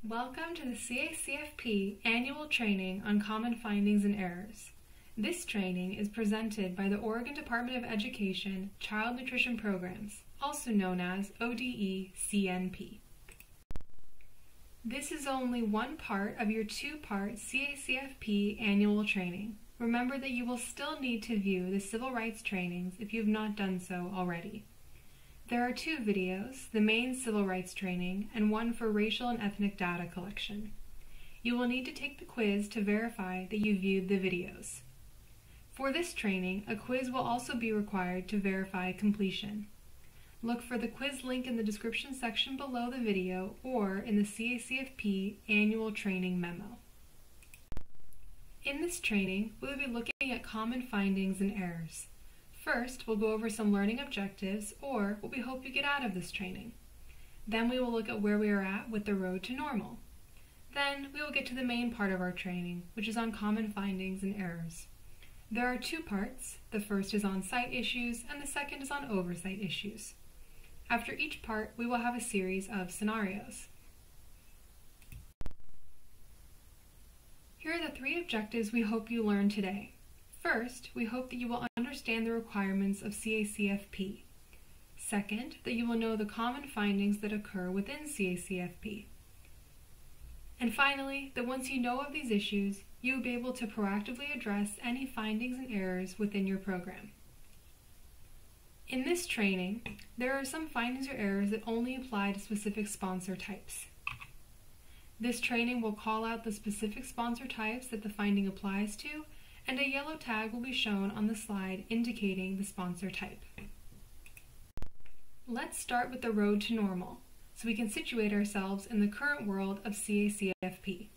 Welcome to the CACFP Annual Training on Common Findings and Errors. This training is presented by the Oregon Department of Education Child Nutrition Programs, also known as ODE-CNP. This is only one part of your two-part CACFP annual training. Remember that you will still need to view the civil rights trainings if you have not done so already. There are two videos, the main civil rights training and one for racial and ethnic data collection. You will need to take the quiz to verify that you viewed the videos. For this training, a quiz will also be required to verify completion. Look for the quiz link in the description section below the video or in the CACFP annual training memo. In this training, we will be looking at common findings and errors. First, we'll go over some learning objectives, or what we hope you get out of this training. Then we will look at where we are at with the road to normal. Then we will get to the main part of our training, which is on common findings and errors. There are two parts. The first is on site issues, and the second is on oversight issues. After each part, we will have a series of scenarios. Here are the three objectives we hope you learn today. First, we hope that you will understand the requirements of CACFP. Second, that you will know the common findings that occur within CACFP. And finally, that once you know of these issues, you will be able to proactively address any findings and errors within your program. In this training, there are some findings or errors that only apply to specific sponsor types. This training will call out the specific sponsor types that the finding applies to, and a yellow tag will be shown on the slide indicating the sponsor type. Let's start with the road to normal, so we can situate ourselves in the current world of CACFP.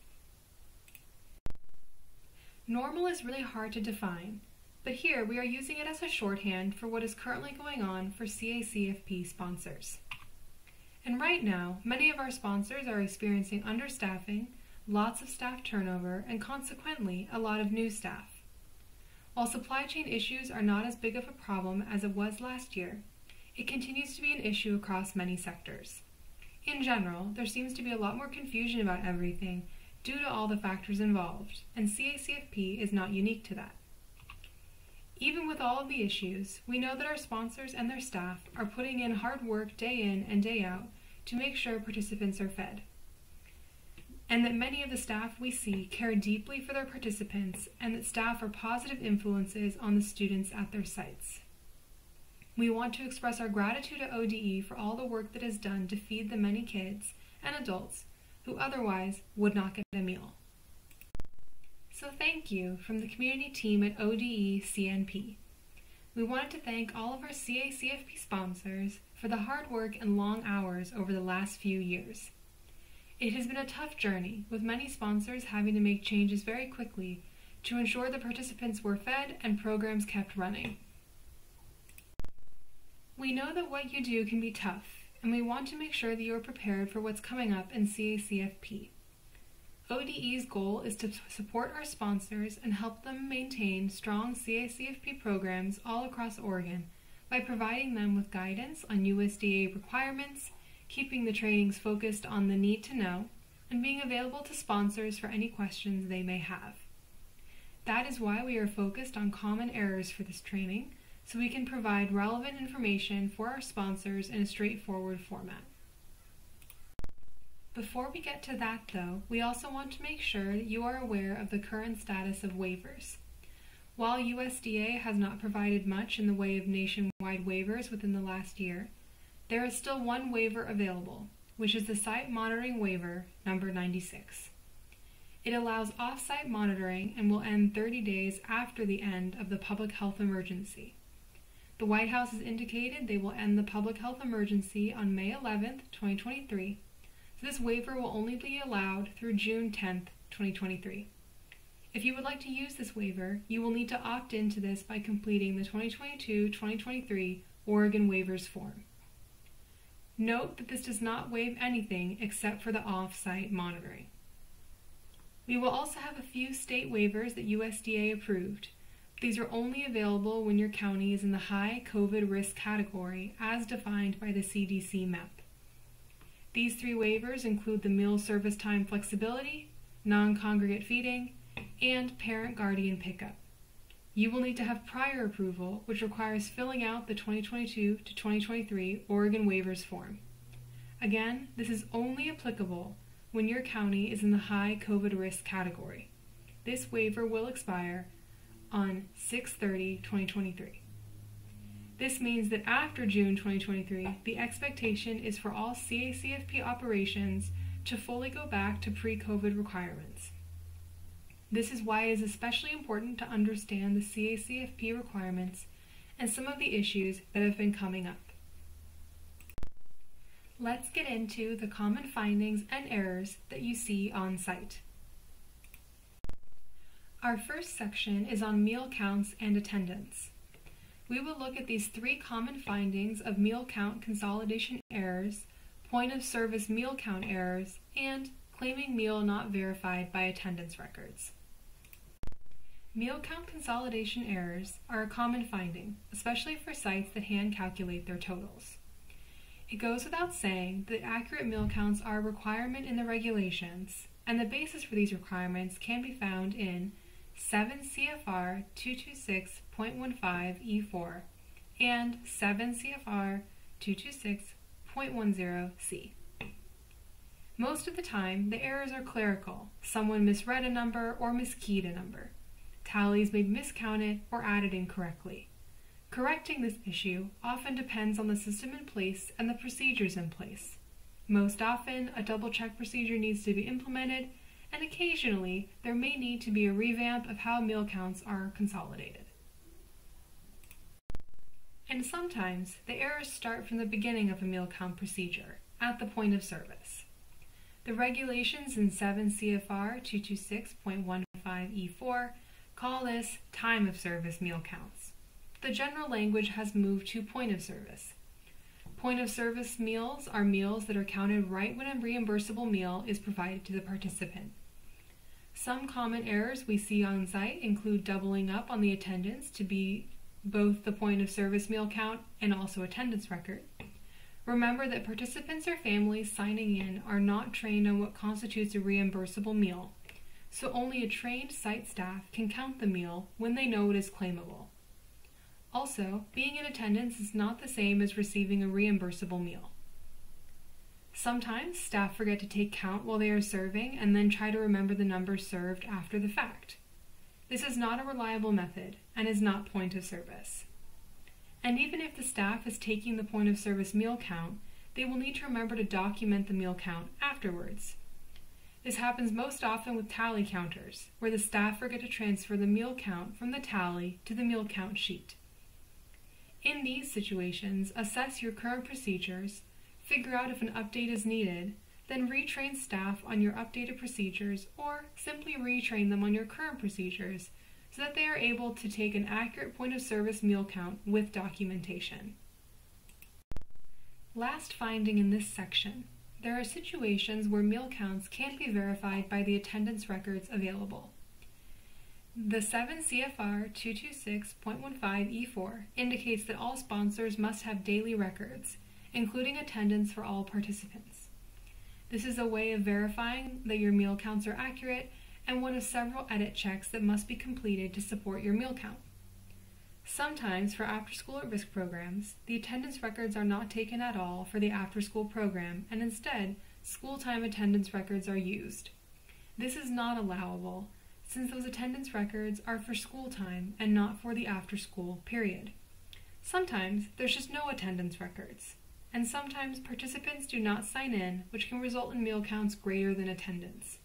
Normal is really hard to define, but here we are using it as a shorthand for what is currently going on for CACFP sponsors. And right now, many of our sponsors are experiencing understaffing, lots of staff turnover, and consequently, a lot of new staff. While supply chain issues are not as big of a problem as it was last year, it continues to be an issue across many sectors. In general, there seems to be a lot more confusion about everything due to all the factors involved, and CACFP is not unique to that. Even with all of the issues, we know that our sponsors and their staff are putting in hard work day in and day out to make sure participants are fed, and that many of the staff we see care deeply for their participants, and that staff are positive influences on the students at their sites. We want to express our gratitude to ODE for all the work that is done to feed the many kids and adults who otherwise would not get a meal. So thank you from the community team at ODE-CNP. We wanted to thank all of our CACFP sponsors for the hard work and long hours over the last few years. It has been a tough journey, with many sponsors having to make changes very quickly to ensure the participants were fed and programs kept running. We know that what you do can be tough, and we want to make sure that you are prepared for what's coming up in CACFP. ODE's goal is to support our sponsors and help them maintain strong CACFP programs all across Oregon by providing them with guidance on USDA requirements, keeping the trainings focused on the need to know, and being available to sponsors for any questions they may have. That is why we are focused on common errors for this training, so we can provide relevant information for our sponsors in a straightforward format. Before we get to that though, we also want to make sure that you are aware of the current status of waivers. While USDA has not provided much in the way of nationwide waivers within the last year, there is still one waiver available, which is the Site Monitoring Waiver, number 96. It allows off-site monitoring and will end 30 days after the end of the public health emergency. The White House has indicated they will end the public health emergency on May 11, 2023, so this waiver will only be allowed through June 10, 2023. If you would like to use this waiver, you will need to opt into this by completing the 2022-2023 Oregon Waivers Form. Note that this does not waive anything except for the off-site monitoring. We will also have a few state waivers that USDA approved. These are only available when your county is in the high COVID risk category as defined by the CDC map. These 3 waivers include the meal service time flexibility, non-congregate feeding, and parent-guardian pickup. You will need to have prior approval, which requires filling out the 2022 to 2023 Oregon Waivers Form. Again, this is only applicable when your county is in the high COVID risk category. This waiver will expire on 6/30/2023. This means that after June 2023, the expectation is for all CACFP operations to fully go back to pre-COVID requirements. This is why it is especially important to understand the CACFP requirements and some of the issues that have been coming up. Let's get into the common findings and errors that you see on site. Our first section is on meal counts and attendance. We will look at these 3 common findings of meal count consolidation errors, point of service meal count errors, and claiming meal not verified by attendance records. Meal count consolidation errors are a common finding, especially for sites that hand calculate their totals. It goes without saying that accurate meal counts are a requirement in the regulations, and the basis for these requirements can be found in 7 CFR 226.15 E4 and 7 CFR 226.10 C. Most of the time, the errors are clerical. Someone misread a number or miskeyed a number. Tallies may be miscounted or added incorrectly. Correcting this issue often depends on the system in place and the procedures in place. Most often, a double-check procedure needs to be implemented, and occasionally, there may need to be a revamp of how meal counts are consolidated. And sometimes, the errors start from the beginning of a meal count procedure, at the point of service. The regulations in 7 CFR 226.15 E4 call this time of service meal counts. The general language has moved to point of service. Point of service meals are meals that are counted right when a reimbursable meal is provided to the participant. Some common errors we see on site include doubling up on the attendance to be both the point of service meal count and also attendance record. Remember that participants or families signing in are not trained on what constitutes a reimbursable meal, so only a trained site staff can count the meal when they know it is claimable. Also, being in attendance is not the same as receiving a reimbursable meal. Sometimes staff forget to take count while they are serving and then try to remember the numbers served after the fact. This is not a reliable method and is not point of service. And even if the staff is taking the point of service meal count, they will need to remember to document the meal count afterwards. This happens most often with tally counters, where the staff forget to transfer the meal count from the tally to the meal count sheet. In these situations, assess your current procedures, figure out if an update is needed, then retrain staff on your updated procedures or simply retrain them on your current procedures so that they are able to take an accurate point of service meal count with documentation. Last finding in this section, there are situations where meal counts can't be verified by the attendance records available. The 7 CFR 226.15 E4 indicates that all sponsors must have daily records, including attendance for all participants. This is a way of verifying that your meal counts are accurate and one of several edit checks that must be completed to support your meal count. Sometimes for after-school at-risk programs, the attendance records are not taken at all for the after-school program, and instead, school-time attendance records are used. This is not allowable, since those attendance records are for school time and not for the after-school period. Sometimes there's just no attendance records, and sometimes participants do not sign in, which can result in meal counts greater than attendance.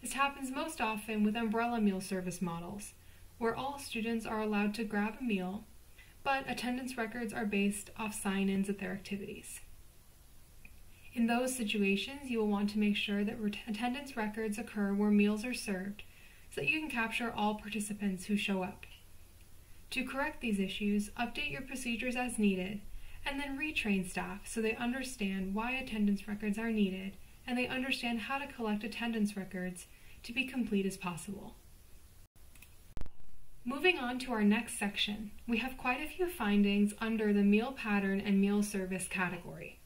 This happens most often with umbrella meal service models, where all students are allowed to grab a meal, but attendance records are based off sign-ins at their activities. In those situations, you will want to make sure that attendance records occur where meals are served, so that you can capture all participants who show up. To correct these issues, update your procedures as needed, and then retrain staff so they understand why attendance records are needed, and they understand how to collect attendance records to be complete as possible. Moving on to our next section, we have quite a few findings under the meal pattern and meal service category.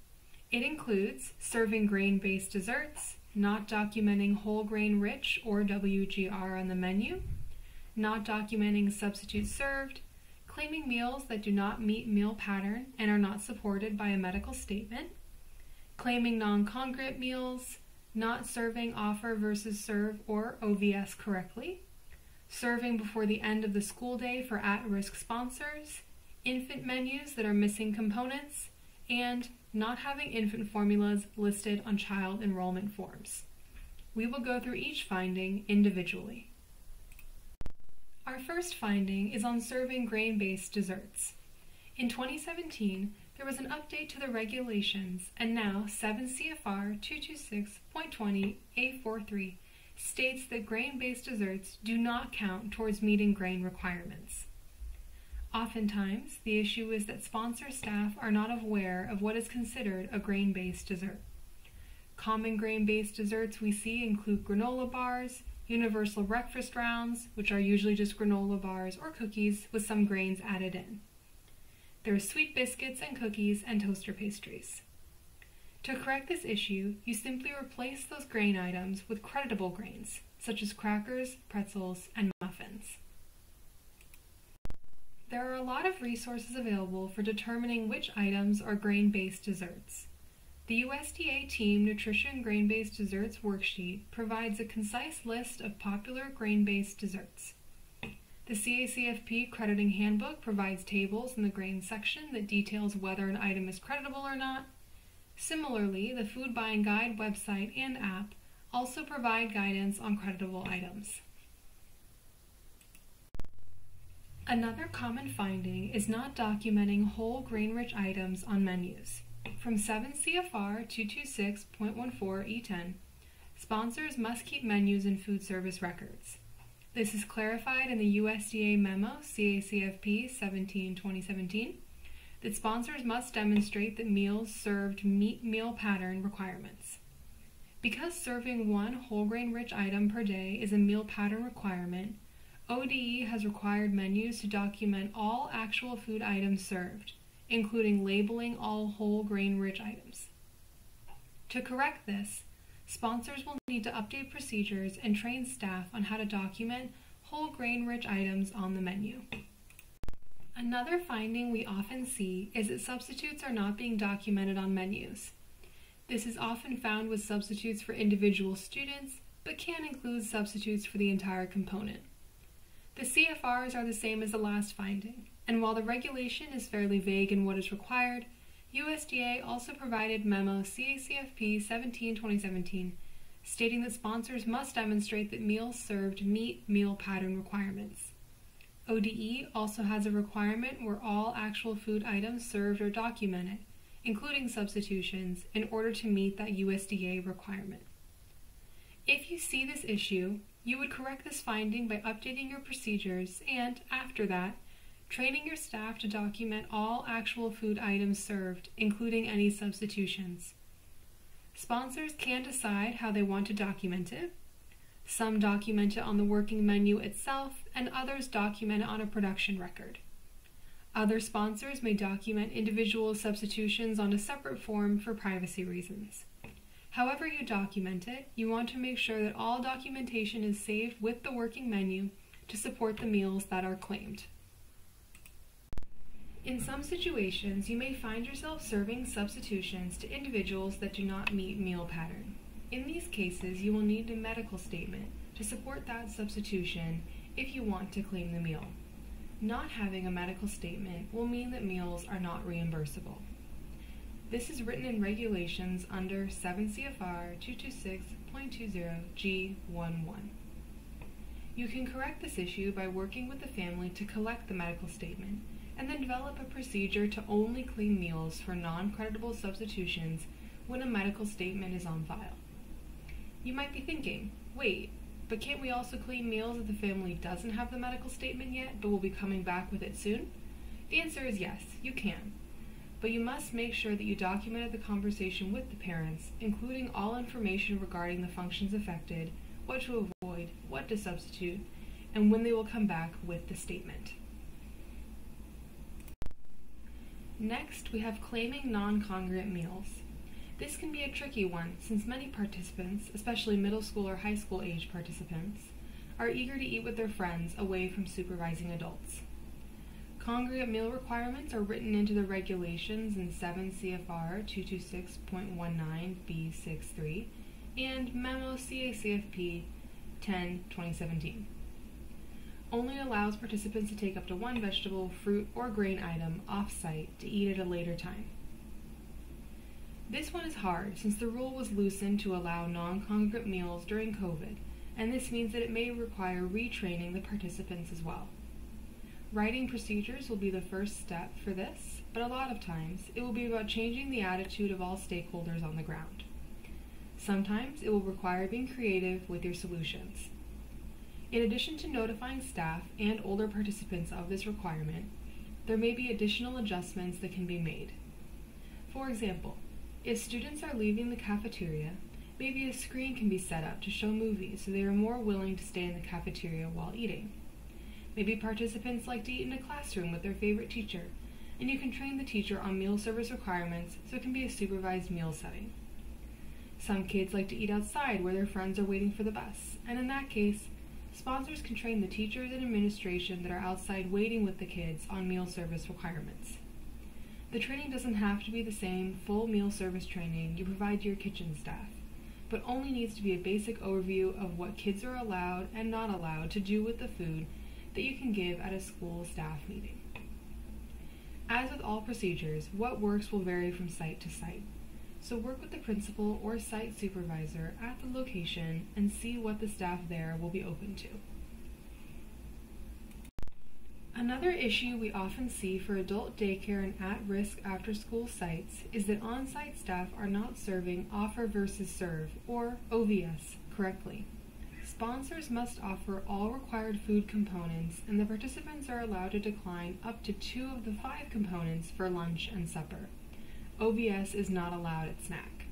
It includes serving grain-based desserts, not documenting whole grain rich or WGR on the menu, not documenting substitutes served, claiming meals that do not meet meal pattern and are not supported by a medical statement, claiming non-congruent meals, not serving offer versus serve or OVS correctly, serving before the end of the school day for at-risk sponsors, infant menus that are missing components, and not having infant formulas listed on child enrollment forms. We will go through each finding individually. Our first finding is on serving grain-based desserts. In 2017, there was an update to the regulations, and now 7 CFR 226.20 A43 states that grain-based desserts do not count towards meeting grain requirements. Oftentimes, the issue is that sponsor staff are not aware of what is considered a grain-based dessert. Common grain-based desserts we see include granola bars, universal breakfast rounds, which are usually just granola bars or cookies with some grains added in. There are sweet biscuits and cookies and toaster pastries. To correct this issue, you simply replace those grain items with creditable grains, such as crackers, pretzels, and muffins. There are a lot of resources available for determining which items are grain-based desserts. The USDA Team Nutrition Grain-Based Desserts Worksheet provides a concise list of popular grain-based desserts. The CACFP Crediting Handbook provides tables in the grain section that details whether an item is creditable or not. Similarly, the Food Buying Guide website and app also provide guidance on creditable items. Another common finding is not documenting whole grain-rich items on menus. From 7 CFR 226.14 E10, sponsors must keep menus and food service records. This is clarified in the USDA memo CACFP 17/2017 that sponsors must demonstrate that meals served meet meal pattern requirements. Because serving one whole grain-rich item per day is a meal pattern requirement, ODE has required menus to document all actual food items served, including labeling all whole grain-rich items. To correct this, sponsors will need to update procedures and train staff on how to document whole grain-rich items on the menu. Another finding we often see is that substitutes are not being documented on menus. This is often found with substitutes for individual students, but can include substitutes for the entire component. The CFRs are the same as the last finding, and while the regulation is fairly vague in what is required, USDA also provided memo CACFP 17/2017 stating that sponsors must demonstrate that meals served meet meal pattern requirements. ODE also has a requirement where all actual food items served are documented, including substitutions, in order to meet that USDA requirement. If you see this issue, you would correct this finding by updating your procedures and, after that, training your staff to document all actual food items served, including any substitutions. Sponsors can decide how they want to document it. Some document it on the working menu itself, and others document it on a production record. Other sponsors may document individual substitutions on a separate form for privacy reasons. However you document it, you want to make sure that all documentation is saved with the working menu to support the meals that are claimed. In some situations, you may find yourself serving substitutions to individuals that do not meet meal pattern. In these cases, you will need a medical statement to support that substitution if you want to claim the meal. Not having a medical statement will mean that meals are not reimbursable. This is written in regulations under 7 CFR 226.20 G11. You can correct this issue by working with the family to collect the medical statement and then develop a procedure to only claim meals for non-creditable substitutions when a medical statement is on file. You might be thinking, wait, but can't we also claim meals if the family doesn't have the medical statement yet but will be coming back with it soon? The answer is yes, you can. But you must make sure that you documented the conversation with the parents, including all information regarding the functions affected, what to avoid, what to substitute, and when they will come back with the statement. Next, we have claiming non-congruent meals. This can be a tricky one since many participants, especially middle school or high school age participants, are eager to eat with their friends away from supervising adults. Congregate meal requirements are written into the regulations in 7 CFR 226.19b63 and Memo CACFP 10/2017. Only allows participants to take up to one vegetable, fruit, or grain item off-site to eat at a later time. This one is hard since the rule was loosened to allow non-congregate meals during COVID, and this means that it may require retraining the participants as well. Writing procedures will be the first step for this, but a lot of times it will be about changing the attitude of all stakeholders on the ground. Sometimes it will require being creative with your solutions. In addition to notifying staff and older participants of this requirement, there may be additional adjustments that can be made. For example, if students are leaving the cafeteria, maybe a screen can be set up to show movies so they are more willing to stay in the cafeteria while eating. Maybe participants like to eat in a classroom with their favorite teacher, and you can train the teacher on meal service requirements so it can be a supervised meal setting. Some kids like to eat outside where their friends are waiting for the bus, and in that case, sponsors can train the teachers and administration that are outside waiting with the kids on meal service requirements. The training doesn't have to be the same full meal service training you provide to your kitchen staff, but only needs to be a basic overview of what kids are allowed and not allowed to do with the food that you can give at a school staff meeting. As with all procedures, what works will vary from site to site, so work with the principal or site supervisor at the location and see what the staff there will be open to. Another issue we often see for adult daycare and at-risk after-school sites is that on-site staff are not serving offer versus serve, or OVS, correctly. Sponsors must offer all required food components, and the participants are allowed to decline up to 2 of the 5 components for lunch and supper. OVS is not allowed at snack.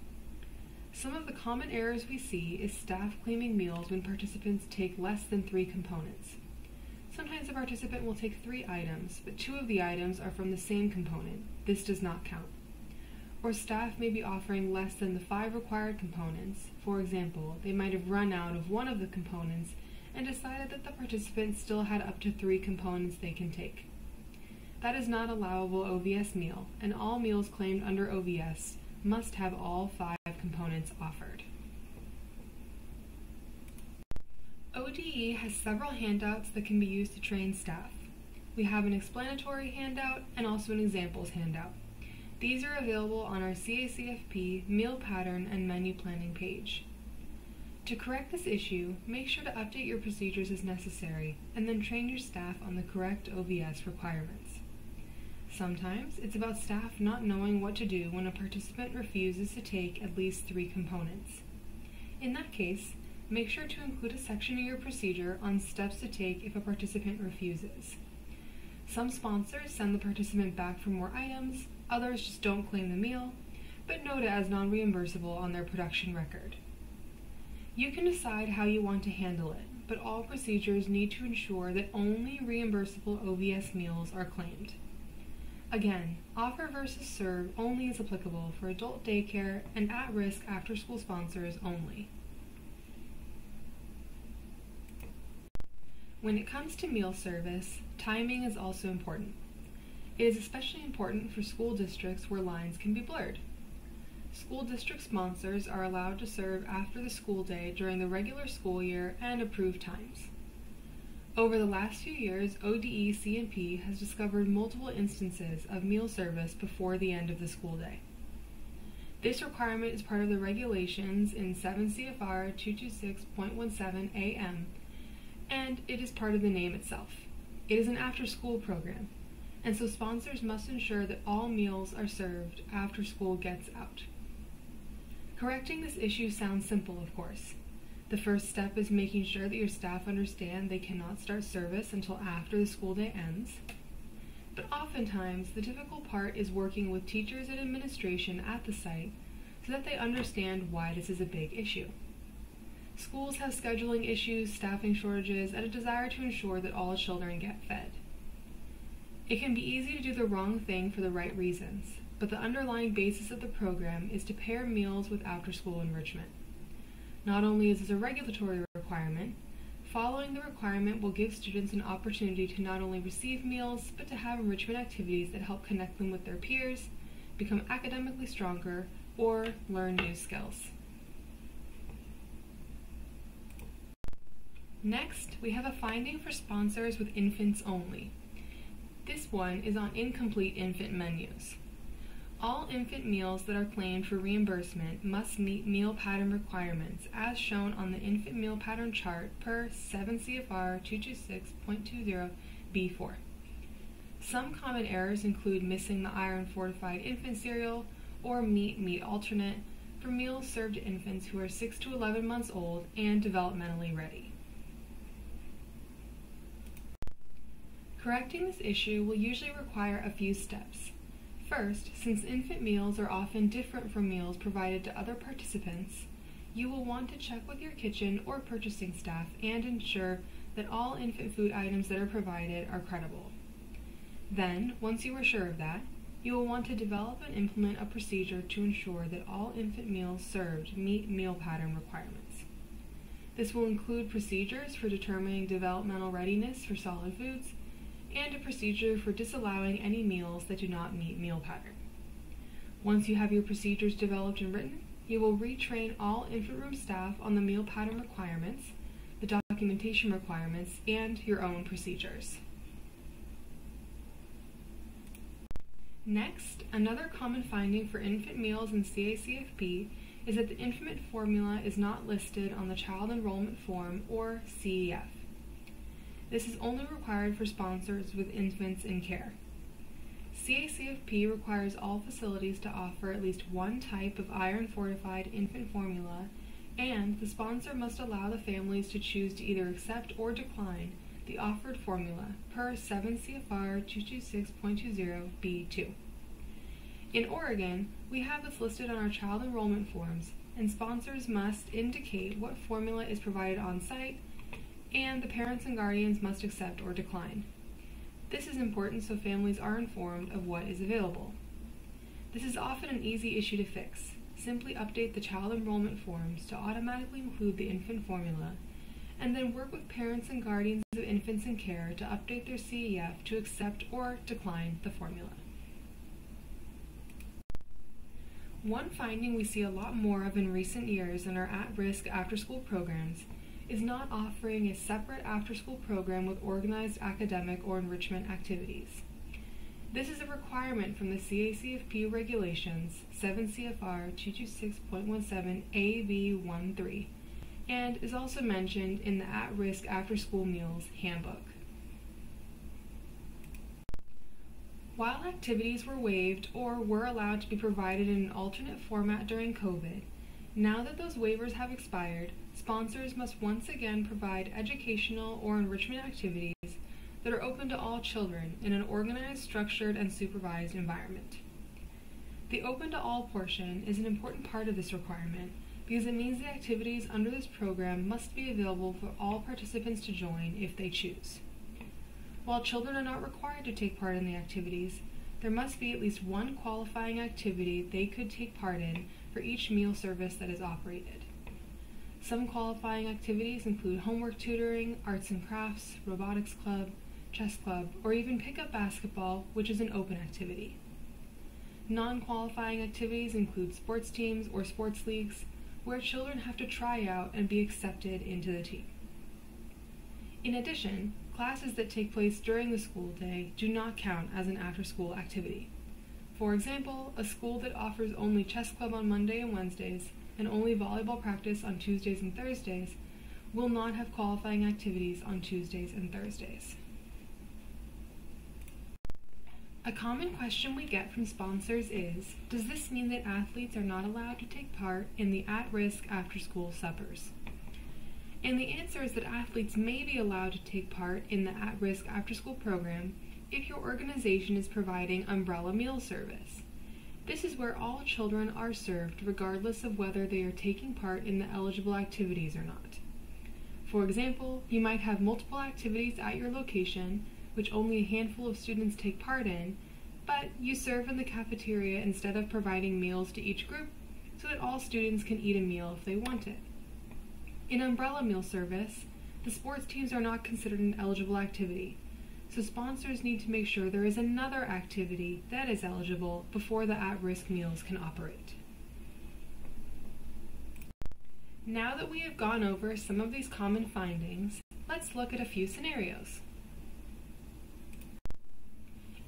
Some of the common errors we see is staff claiming meals when participants take less than 3 components. Sometimes a participant will take 3 items, but 2 of the items are from the same component. This does not count. Or staff may be offering less than the 5 required components. For example, they might have run out of one of the components and decided that the participant still had up to 3 components they can take. That is not allowable OVS meal, and all meals claimed under OVS must have all 5 components offered. ODE has several handouts that can be used to train staff. We have an explanatory handout and also an examples handout. These are available on our CACFP meal pattern and menu planning page. To correct this issue, make sure to update your procedures as necessary and then train your staff on the correct OVS requirements. Sometimes it's about staff not knowing what to do when a participant refuses to take at least 3 components. In that case, make sure to include a section in your procedure on steps to take if a participant refuses. Some sponsors send the participant back for more items, others just don't claim the meal, but note it as non-reimbursable on their production record. You can decide how you want to handle it, but all procedures need to ensure that only reimbursable OVS meals are claimed. Again, offer versus serve only is applicable for adult daycare and at-risk after-school sponsors only. When it comes to meal service, timing is also important. It is especially important for school districts where lines can be blurred. School district sponsors are allowed to serve after the school day during the regular school year and approved times. Over the last few years, ODE C&P has discovered multiple instances of meal service before the end of the school day. This requirement is part of the regulations in 7 CFR 226.17 AM, and it is part of the name itself. It is an after-school program, and so sponsors must ensure that all meals are served after school gets out. Correcting this issue sounds simple, of course. The first step is making sure that your staff understand they cannot start service until after the school day ends. But oftentimes, the difficult part is working with teachers and administration at the site so that they understand why this is a big issue. Schools have scheduling issues, staffing shortages, and a desire to ensure that all children get fed. It can be easy to do the wrong thing for the right reasons, but the underlying basis of the program is to pair meals with after-school enrichment. Not only is this a regulatory requirement, following the requirement will give students an opportunity to not only receive meals, but to have enrichment activities that help connect them with their peers, become academically stronger, or learn new skills. Next, we have a finding for sponsors with infants only. This one is on incomplete infant menus. All infant meals that are claimed for reimbursement must meet meal pattern requirements as shown on the infant meal pattern chart per 7 CFR 226.20b4. Some common errors include missing the iron-fortified infant cereal or meat alternate for meals served to infants who are 6 to 11 months old and developmentally ready. Correcting this issue will usually require a few steps. First, since infant meals are often different from meals provided to other participants, you will want to check with your kitchen or purchasing staff and ensure that all infant food items that are provided are credible. Then, once you are sure of that, you will want to develop and implement a procedure to ensure that all infant meals served meet meal pattern requirements. This will include procedures for determining developmental readiness for solid foods, and a procedure for disallowing any meals that do not meet meal pattern. Once you have your procedures developed and written, you will retrain all infant room staff on the meal pattern requirements, the documentation requirements, and your own procedures. Next, another common finding for infant meals in CACFP is that the infant formula is not listed on the Child Enrollment Form, or CEF. This is only required for sponsors with infants in care. CACFP requires all facilities to offer at least one type of iron-fortified infant formula, and the sponsor must allow the families to choose to either accept or decline the offered formula per 7 CFR 226.20b2. In Oregon, we have this listed on our child enrollment forms, and sponsors must indicate what formula is provided on site, and the parents and guardians must accept or decline. This is important so families are informed of what is available. This is often an easy issue to fix. Simply update the child enrollment forms to automatically include the infant formula, and then work with parents and guardians of infants in care to update their CEF to accept or decline the formula. One finding we see a lot more of in recent years in our at-risk after-school programs is not offering a separate after-school program with organized academic or enrichment activities. This is a requirement from the CACFP regulations 7 CFR 226.17 AB13 and is also mentioned in the At-Risk After-School Meals Handbook. While activities were waived or were allowed to be provided in an alternate format during COVID, now that those waivers have expired, sponsors must once again provide educational or enrichment activities that are open to all children in an organized, structured, and supervised environment. The open to all portion is an important part of this requirement because it means the activities under this program must be available for all participants to join if they choose. While children are not required to take part in the activities, there must be at least one qualifying activity they could take part in for each meal service that is operated. Some qualifying activities include homework tutoring, arts and crafts, robotics club, chess club, or even pickup basketball, which is an open activity. Non-qualifying activities include sports teams or sports leagues, where children have to try out and be accepted into the team. In addition, classes that take place during the school day do not count as an after-school activity. For example, a school that offers only chess club on Monday and Wednesdays and only volleyball practice on Tuesdays and Thursdays will not have qualifying activities on Tuesdays and Thursdays. A common question we get from sponsors is, does this mean that athletes are not allowed to take part in the at-risk after-school suppers? And the answer is that athletes may be allowed to take part in the at-risk after-school program if your organization is providing umbrella meal service. This is where all children are served regardless of whether they are taking part in the eligible activities or not. For example, you might have multiple activities at your location, which only a handful of students take part in, but you serve in the cafeteria instead of providing meals to each group so that all students can eat a meal if they want it. In umbrella meal service, the sports teams are not considered an eligible activity, so sponsors need to make sure there is another activity that is eligible before the at-risk meals can operate. Now that we have gone over some of these common findings, let's look at a few scenarios.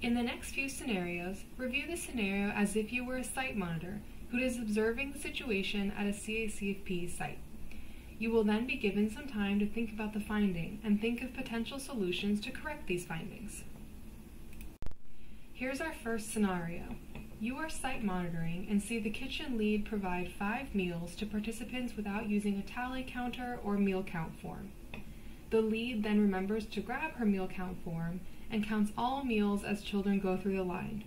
In the next few scenarios, review the scenario as if you were a site monitor who is observing the situation at a CACFP site. You will then be given some time to think about the finding and think of potential solutions to correct these findings. Here's our first scenario. You are site monitoring and see the kitchen lead provide 5 meals to participants without using a tally counter or meal count form. The lead then remembers to grab her meal count form and counts all meals as children go through the line.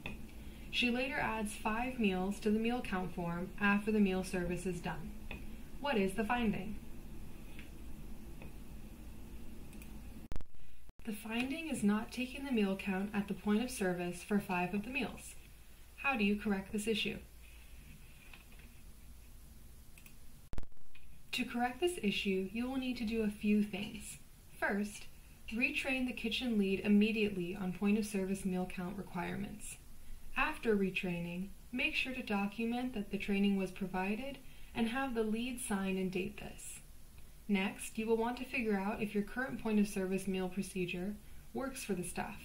She later adds 5 meals to the meal count form after the meal service is done. What is the finding? The finding is not taking the meal count at the point of service for 5 of the meals. How do you correct this issue? To correct this issue, you will need to do a few things. First, retrain the kitchen lead immediately on point of service meal count requirements. After retraining, make sure to document that the training was provided and have the lead sign and date this. Next, you will want to figure out if your current point of service meal procedure works for the staff.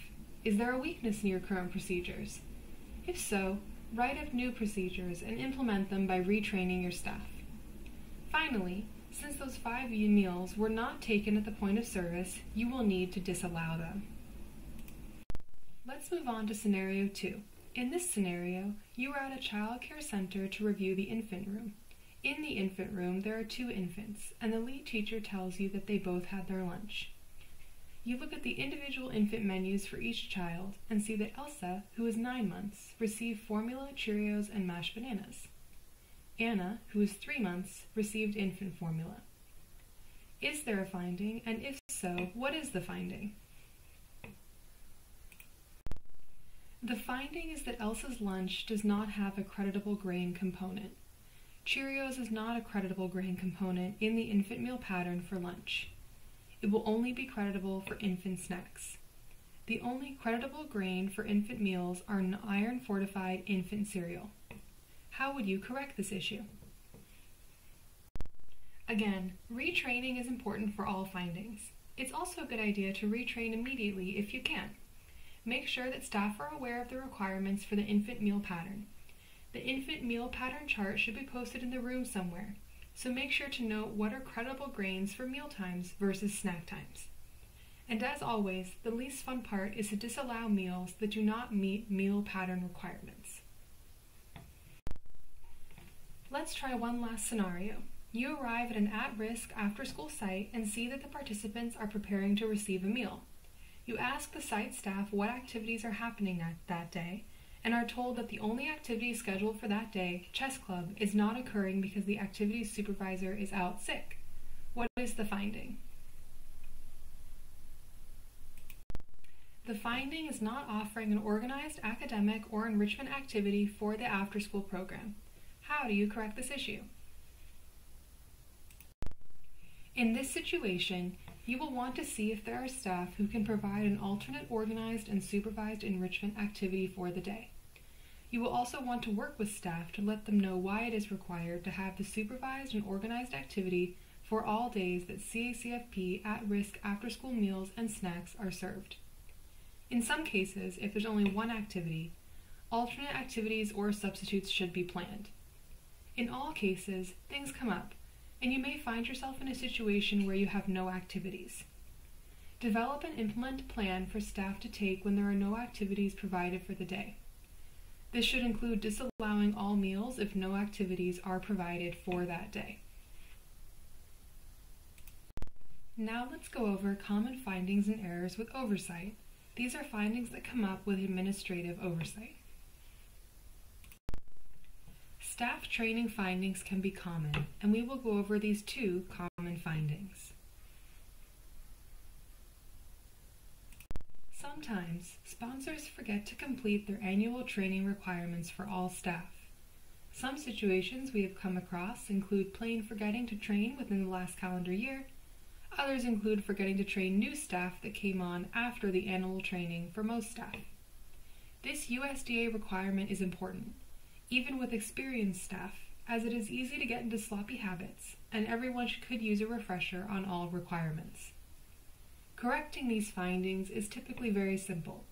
Is there a weakness in your current procedures? If so, write up new procedures and implement them by retraining your staff. Finally, since those 5 meals were not taken at the point of service, you will need to disallow them. Let's move on to scenario 2. In this scenario, you are at a child care center to review the infant room. In the infant room, there are 2 infants, and the lead teacher tells you that they both had their lunch. You look at the individual infant menus for each child and see that Elsa, who is 9 months, received formula, Cheerios, and mashed bananas. Anna, who is 3 months, received infant formula. Is there a finding, and if so, what is the finding? The finding is that Elsa's lunch does not have a creditable grain component. Cheerios is not a creditable grain component in the infant meal pattern for lunch. It will only be creditable for infant snacks. The only creditable grain for infant meals are an iron-fortified infant cereal. How would you correct this issue? Again, retraining is important for all findings. It's also a good idea to retrain immediately if you can. Make sure that staff are aware of the requirements for the infant meal pattern. The infant meal pattern chart should be posted in the room somewhere, so make sure to note what are credible grains for meal times versus snack times. And as always, the least fun part is to disallow meals that do not meet meal pattern requirements. Let's try one last scenario. You arrive at an at-risk after-school site and see that the participants are preparing to receive a meal. You ask the site staff what activities are happening that day, and are told that the only activity scheduled for that day, chess club, is not occurring because the activities supervisor is out sick. What is the finding? The finding is not offering an organized academic or enrichment activity for the after-school program. How do you correct this issue? In this situation, you will want to see if there are staff who can provide an alternate organized and supervised enrichment activity for the day. You will also want to work with staff to let them know why it is required to have the supervised and organized activity for all days that CACFP at-risk after-school meals and snacks are served. In some cases, if there's only one activity, alternate activities or substitutes should be planned. In all cases, things come up, and you may find yourself in a situation where you have no activities. Develop and implement a plan for staff to take when there are no activities provided for the day. This should include disallowing all meals if no activities are provided for that day. Now let's go over common findings and errors with oversight. These are findings that come up with administrative oversight. Staff training findings can be common, and we will go over these 2 common findings. Some Sometimes, sponsors forget to complete their annual training requirements for all staff. Some situations we have come across include plain forgetting to train within the last calendar year. Others include forgetting to train new staff that came on after the annual training for most staff. This USDA requirement is important, even with experienced staff, as it is easy to get into sloppy habits, and everyone could use a refresher on all requirements. Correcting these findings is typically very simple.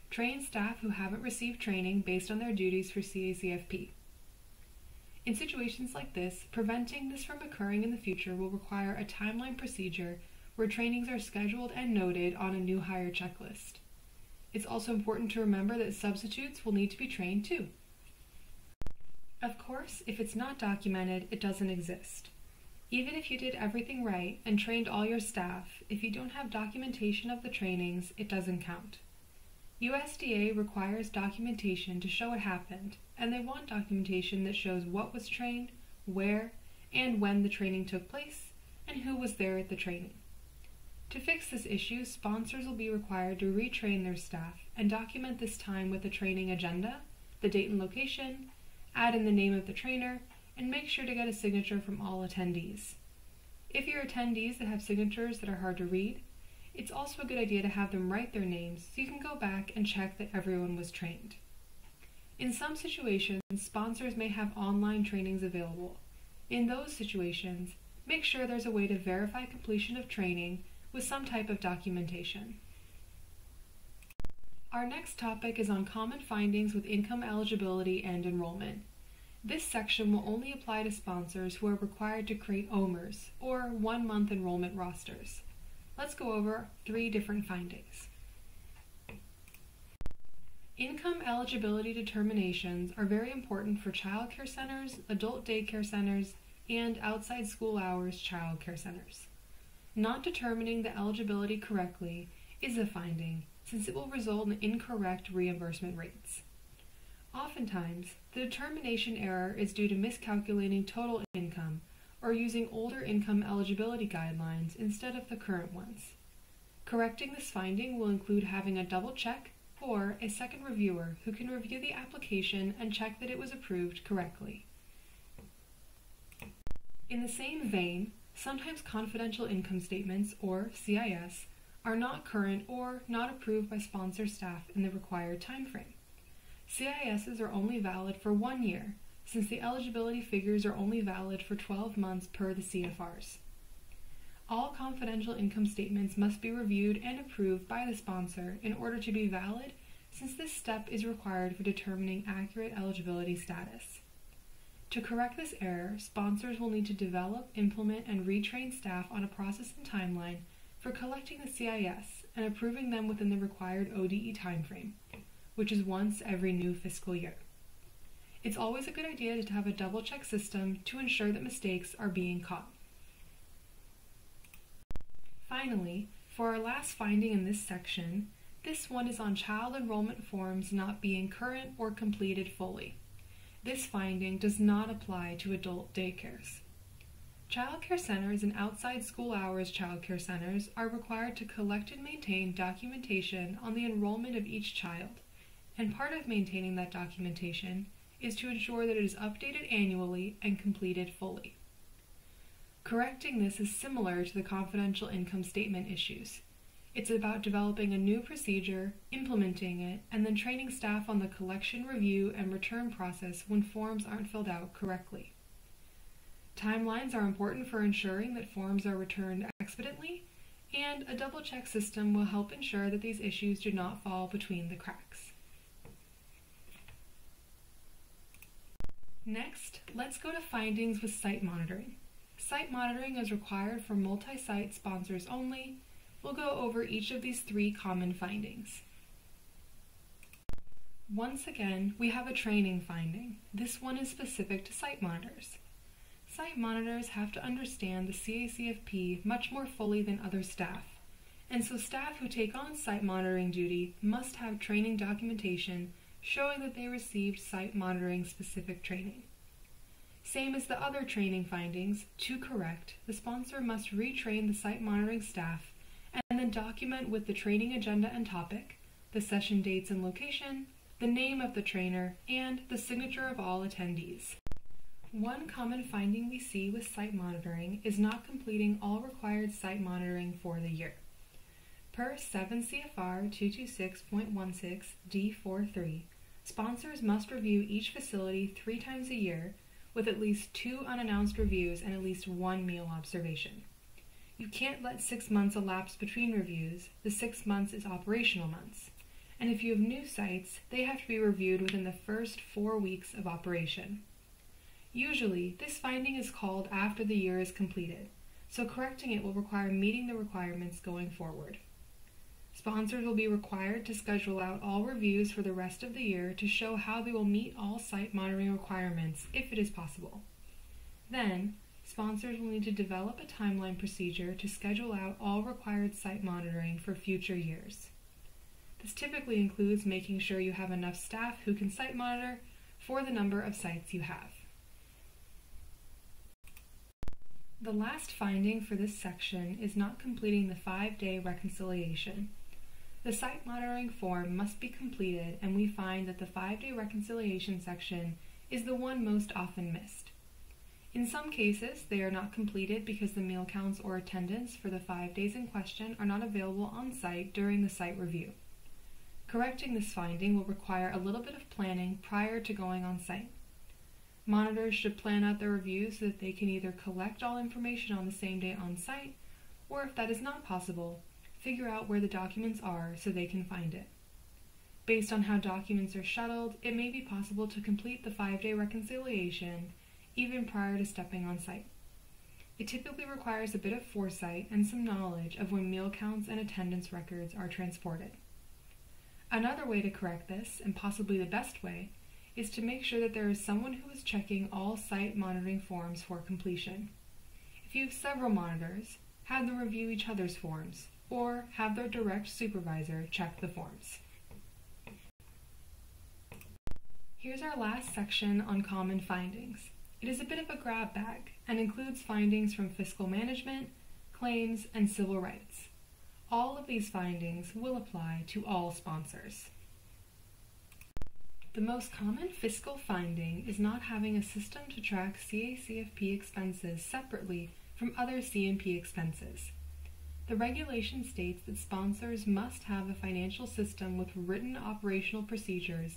Train staff who haven't received training based on their duties for CACFP. In situations like this, preventing this from occurring in the future will require a timeline procedure where trainings are scheduled and noted on a new hire checklist. It's also important to remember that substitutes will need to be trained too. Of course, if it's not documented, it doesn't exist. Even if you did everything right and trained all your staff, if you don't have documentation of the trainings, it doesn't count. USDA requires documentation to show it happened, and they want documentation that shows what was trained, where, and when the training took place, and who was there at the training. To fix this issue, sponsors will be required to retrain their staff and document this time with the training agenda, the date and location, add in the name of the trainer, and make sure to get a signature from all attendees. If you're attendees that have signatures that are hard to read, it's also a good idea to have them write their names so you can go back and check that everyone was trained. In some situations, sponsors may have online trainings available. In those situations, make sure there's a way to verify completion of training with some type of documentation. Our next topic is on common findings with income eligibility and enrollment. This section will only apply to sponsors who are required to create OMERs, or 1-month enrollment rosters. Let's go over 3 different findings. Income eligibility determinations are very important for child care centers, adult daycare centers, and outside school hours child care centers. Not determining the eligibility correctly is a finding, since it will result in incorrect reimbursement rates. Oftentimes, the determination error is due to miscalculating total income or using older income eligibility guidelines instead of the current ones. Correcting this finding will include having a double check or a second reviewer who can review the application and check that it was approved correctly. In the same vein, sometimes confidential income statements, or CIS, are not current or not approved by sponsor staff in the required time frame. CISs are only valid for 1 year, since the eligibility figures are only valid for 12 months per the CFRs. All confidential income statements must be reviewed and approved by the sponsor in order to be valid, since this step is required for determining accurate eligibility status. To correct this error, sponsors will need to develop, implement, and retrain staff on a process and timeline for collecting the CIS and approving them within the required ODE timeframe, which is once every new fiscal year. It's always a good idea to have a double-check system to ensure that mistakes are being caught. Finally, for our last finding in this section, this one is on child enrollment forms not being current or completed fully. This finding does not apply to adult daycares. Child care centers and outside school hours child care centers are required to collect and maintain documentation on the enrollment of each child, and part of maintaining that documentation is to ensure that it is updated annually and completed fully. Correcting this is similar to the confidential income statement issues. It's about developing a new procedure, implementing it, and then training staff on the collection, review, and return process when forms aren't filled out correctly. Timelines are important for ensuring that forms are returned expediently, and a double-check system will help ensure that these issues do not fall between the cracks. Next, let's go to findings with site monitoring. Site monitoring is required for multi-site sponsors only. We'll go over each of these 3 common findings. Once again, we have a training finding. This one is specific to site monitors. Site monitors have to understand the CACFP much more fully than other staff, and so staff who take on site monitoring duty must have training documentation showing that they received site monitoring specific training. Same as the other training findings, to correct, the sponsor must retrain the site monitoring staff and then document with the training agenda and topic, the session dates and location, the name of the trainer, and the signature of all attendees. One common finding we see with site monitoring is not completing all required site monitoring for the year. Per 7 CFR 226.16 D43, sponsors must review each facility 3 times a year with at least 2 unannounced reviews and at least 1 meal observation. You can't let 6 months elapse between reviews. The 6 months is operational months. And if you have new sites, they have to be reviewed within the first 4 weeks of operation. Usually, this finding is called after the year is completed, so correcting it will require meeting the requirements going forward. Sponsors will be required to schedule out all reviews for the rest of the year to show how they will meet all site monitoring requirements if it is possible. Then, sponsors will need to develop a timeline procedure to schedule out all required site monitoring for future years. This typically includes making sure you have enough staff who can site monitor for the number of sites you have. The last finding for this section is not completing the 5-day reconciliation. The site monitoring form must be completed, and we find that the 5-day reconciliation section is the one most often missed. In some cases, they are not completed because the meal counts or attendance for the 5 days in question are not available on site during the site review. Correcting this finding will require a little bit of planning prior to going on site. Monitors should plan out their reviews so that they can either collect all information on the same day on site, or if that is not possible, figure out where the documents are so they can find it. Based on how documents are shuttled, it may be possible to complete the 5-day reconciliation even prior to stepping on site. It typically requires a bit of foresight and some knowledge of when meal counts and attendance records are transported. Another way to correct this, and possibly the best way, is to make sure that there is someone who is checking all site monitoring forms for completion. If you have several monitors, have them review each other's forms, or have their direct supervisor check the forms. Here's our last section on common findings. It is a bit of a grab bag and includes findings from fiscal management, claims, and civil rights. All of these findings will apply to all sponsors. The most common fiscal finding is not having a system to track CACFP expenses separately from other C&P expenses. The regulation states that sponsors must have a financial system with written operational procedures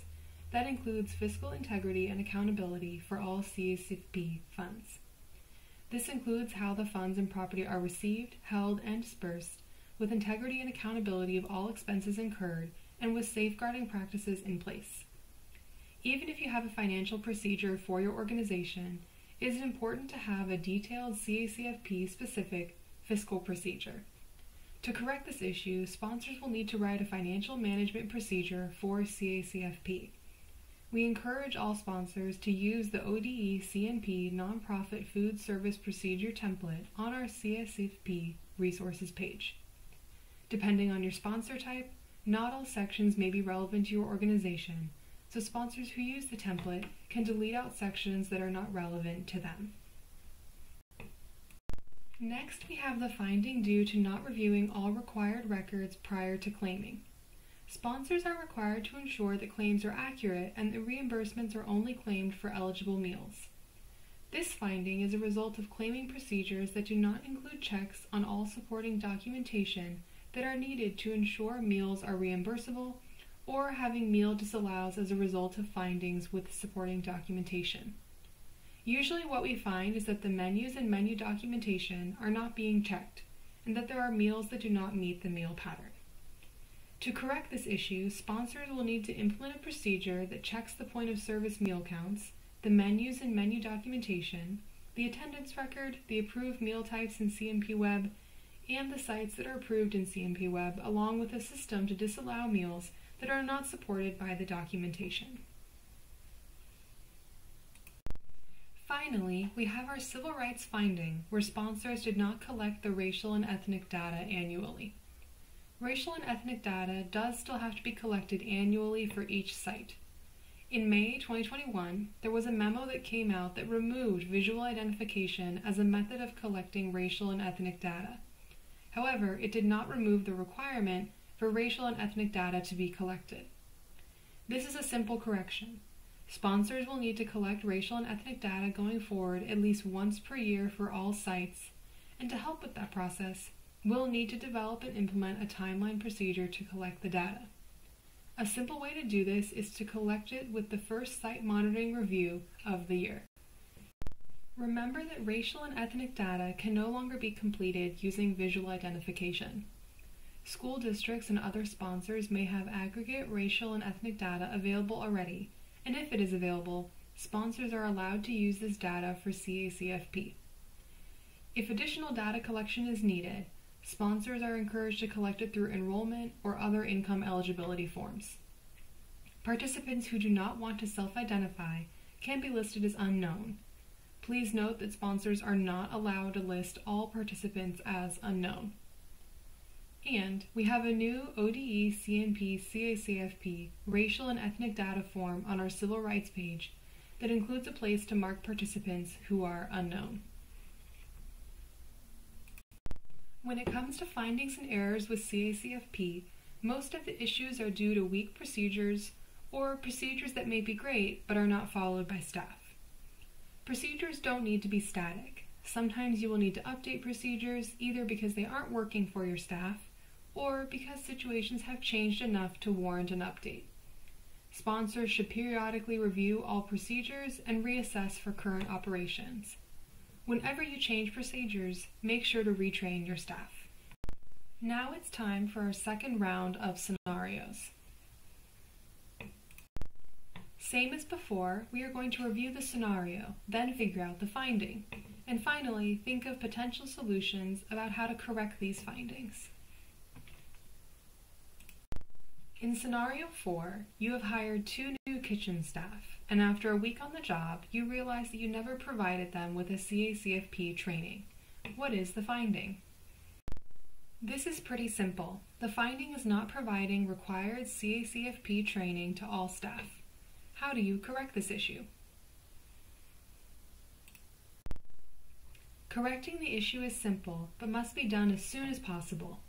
that includes fiscal integrity and accountability for all CACFP funds. This includes how the funds and property are received, held, and dispersed, with integrity and accountability of all expenses incurred, and with safeguarding practices in place. Even if you have a financial procedure for your organization, it is important to have a detailed CACFP-specific fiscal procedure. To correct this issue, sponsors will need to write a financial management procedure for CACFP. We encourage all sponsors to use the ODE CNP Nonprofit Food Service Procedure template on our CACFP resources page. Depending on your sponsor type, not all sections may be relevant to your organization, so sponsors who use the template can delete out sections that are not relevant to them. Next, we have the finding due to not reviewing all required records prior to claiming. Sponsors are required to ensure that claims are accurate and that reimbursements are only claimed for eligible meals. This finding is a result of claiming procedures that do not include checks on all supporting documentation that are needed to ensure meals are reimbursable, or having meal disallows as a result of findings with supporting documentation. Usually what we find is that the menus and menu documentation are not being checked, and that there are meals that do not meet the meal pattern. To correct this issue, sponsors will need to implement a procedure that checks the point of service meal counts, the menus and menu documentation, the attendance record, the approved meal types in CMP Web, and the sites that are approved in CMP Web, along with a system to disallow meals that are not supported by the documentation. Finally, we have our civil rights finding, where sponsors did not collect the racial and ethnic data annually. Racial and ethnic data does still have to be collected annually for each site. In May 2021, there was a memo that came out that removed visual identification as a method of collecting racial and ethnic data. However, it did not remove the requirement for racial and ethnic data to be collected. This is a simple correction. Sponsors will need to collect racial and ethnic data going forward at least once per year for all sites, and to help with that process, we'll need to develop and implement a timeline procedure to collect the data. A simple way to do this is to collect it with the first site monitoring review of the year. Remember that racial and ethnic data can no longer be completed using visual identification. School districts and other sponsors may have aggregate racial and ethnic data available already, and if it is available, sponsors are allowed to use this data for CACFP. If additional data collection is needed, sponsors are encouraged to collect it through enrollment or other income eligibility forms. Participants who do not want to self-identify can be listed as unknown. Please note that sponsors are not allowed to list all participants as unknown. And we have a new ODE CNP CACFP racial and ethnic data form on our civil rights page that includes a place to mark participants who are unknown. When it comes to findings and errors with CACFP, most of the issues are due to weak procedures or procedures that may be great but are not followed by staff. Procedures don't need to be static. Sometimes you will need to update procedures either because they aren't working for your staff or because situations have changed enough to warrant an update. Sponsors should periodically review all procedures and reassess for current operations. Whenever you change procedures, make sure to retrain your staff. Now it's time for our second round of scenarios. Same as before, we are going to review the scenario, then figure out the finding, and finally think of potential solutions about how to correct these findings. In scenario 4, you have hired 2 new kitchen staff, and after a week on the job, you realize that you never provided them with a CACFP training. What is the finding? This is pretty simple. The finding is not providing required CACFP training to all staff. How do you correct this issue? Correcting the issue is simple, but must be done as soon as possible.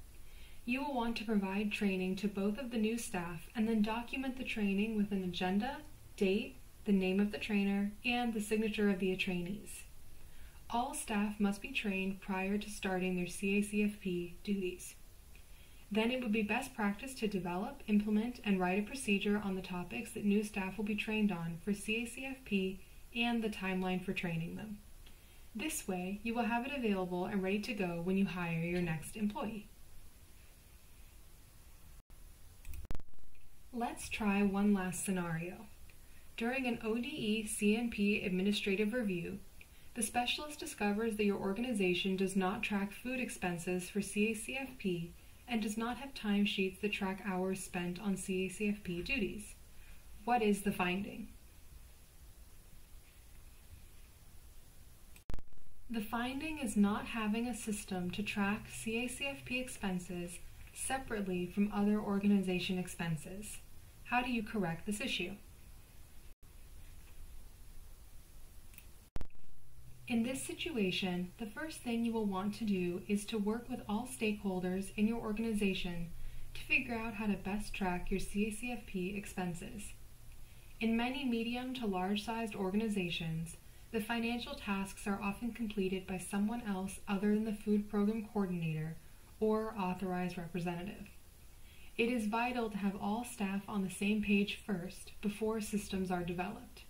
You will want to provide training to both of the new staff and then document the training with an agenda, date, the name of the trainer, and the signature of the trainees. All staff must be trained prior to starting their CACFP duties. Then it would be best practice to develop, implement, and write a procedure on the topics that new staff will be trained on for CACFP and the timeline for training them. This way, you will have it available and ready to go when you hire your next employee. Let's try one last scenario. During an ODE CNP administrative review, the specialist discovers that your organization does not track food expenses for CACFP and does not have timesheets that track hours spent on CACFP duties. What is the finding? The finding is not having a system to track CACFP expenses separately from other organization expenses. How do you correct this issue? In this situation, the first thing you will want to do is to work with all stakeholders in your organization to figure out how to best track your CACFP expenses. In many medium to large-sized organizations, the financial tasks are often completed by someone else other than the food program coordinator or authorized representative. It is vital to have all staff on the same page first before systems are developed.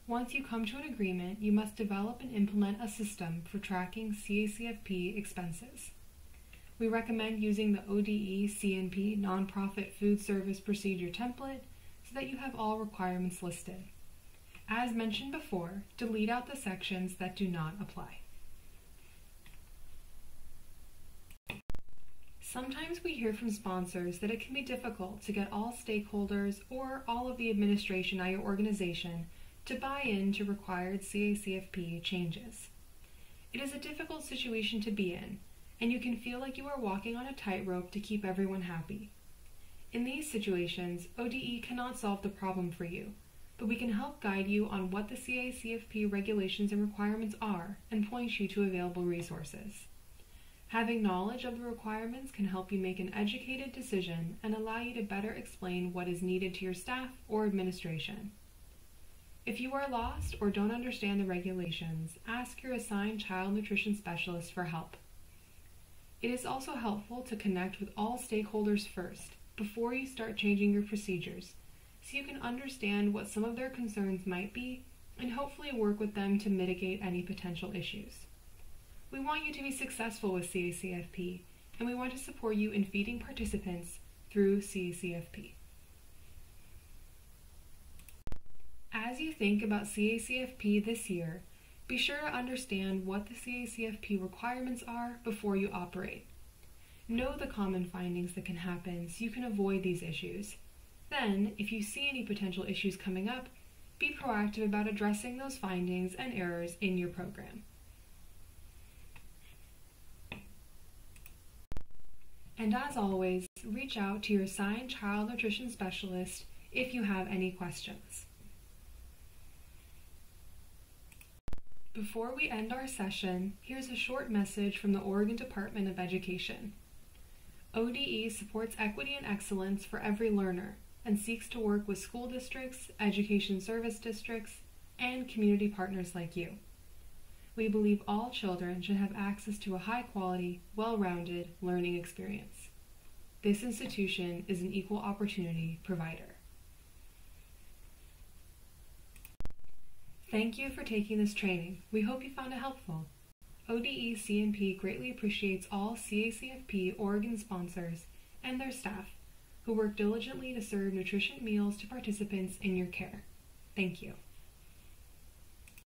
Once you come to an agreement, you must develop and implement a system for tracking CACFP expenses. We recommend using the ODE CNP Nonprofit Food Service Procedure template so that you have all requirements listed. As mentioned before, delete out the sections that do not apply. Sometimes we hear from sponsors that it can be difficult to get all stakeholders or all of the administration at your organization to buy into required CACFP changes. It is a difficult situation to be in, and you can feel like you are walking on a tightrope to keep everyone happy. In these situations, ODE cannot solve the problem for you, but we can help guide you on what the CACFP regulations and requirements are and point you to available resources. Having knowledge of the requirements can help you make an educated decision and allow you to better explain what is needed to your staff or administration. If you are lost or don't understand the regulations, ask your assigned child nutrition specialist for help. It is also helpful to connect with all stakeholders first, before you start changing your procedures, so you can understand what some of their concerns might be and hopefully work with them to mitigate any potential issues. We want you to be successful with CACFP, and we want to support you in feeding participants through CACFP. As you think about CACFP this year, be sure to understand what the CACFP requirements are before you operate. Know the common findings that can happen so you can avoid these issues. Then, if you see any potential issues coming up, be proactive about addressing those findings and errors in your program. And as always, reach out to your assigned child nutrition specialist if you have any questions. Before we end our session, here's a short message from the Oregon Department of Education. ODE supports equity and excellence for every learner and seeks to work with school districts, education service districts, and community partners like you. We believe all children should have access to a high-quality, well-rounded learning experience. This institution is an equal opportunity provider. Thank you for taking this training. We hope you found it helpful. ODE CNP greatly appreciates all CACFP Oregon sponsors and their staff who work diligently to serve nutritious meals to participants in your care. Thank you.